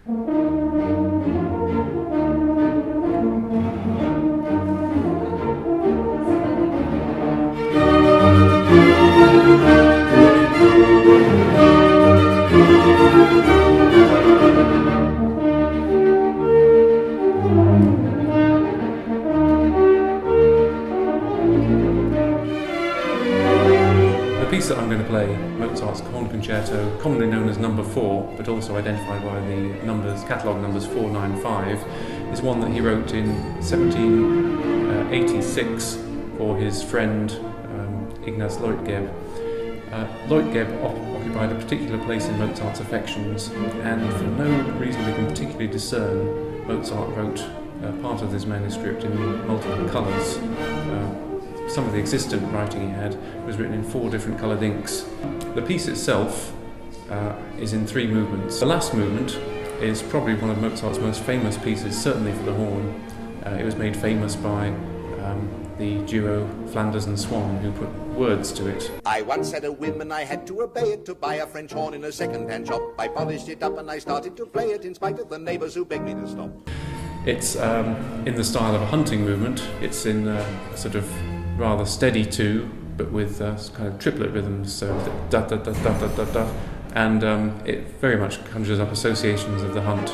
The piece that I'm going to play, Mozart's Horn Concerto, commonly known as No. 4, but also identified by the catalogue numbers 495, is one that he wrote in 1786 for his friend Ignaz Leutgeb. Leutgeb occupied a particular place in Mozart's affections, and for no reason we can particularly discern, Mozart wrote part of this manuscript in multiple colours. Some of the existent writing he had was written in 4 different coloured inks. The piece itself is in 3 movements. The last movement is probably one of Mozart's most famous pieces, certainly for the horn. It was made famous by the duo Flanders and Swann, who put words to it. I once had a whim and I had to obey it, to buy a French horn in a second-hand shop. I polished it up and I started to play it in spite of the neighbours who begged me to stop. It's in the style of a hunting movement. It's in a sort of rather steady 2, but with kind of triplet rhythms, so da da da da da da da, and it very much conjures up associations of the hunt.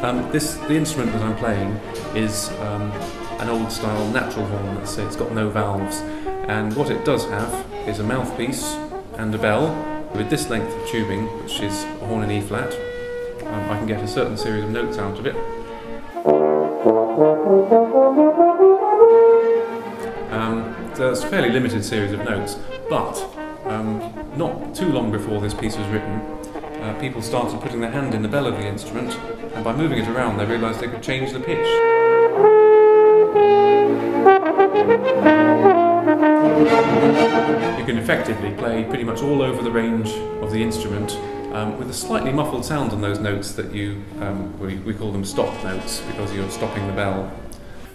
The instrument that I'm playing is an old style natural horn. Let's say it's got no valves, and what it does have is a mouthpiece and a bell with this length of tubing, which is a horn in E flat. I can get a certain series of notes out of it. There's a fairly limited series of notes, but not too long before this piece was written, people started putting their hand in the bell of the instrument, and by moving it around they realised they could change the pitch. You can effectively play pretty much all over the range of the instrument with a slightly muffled sound on those notes that we call them stop notes, because you're stopping the bell.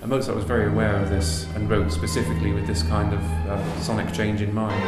And Mozart was very aware of this and wrote specifically with this kind of sonic change in mind.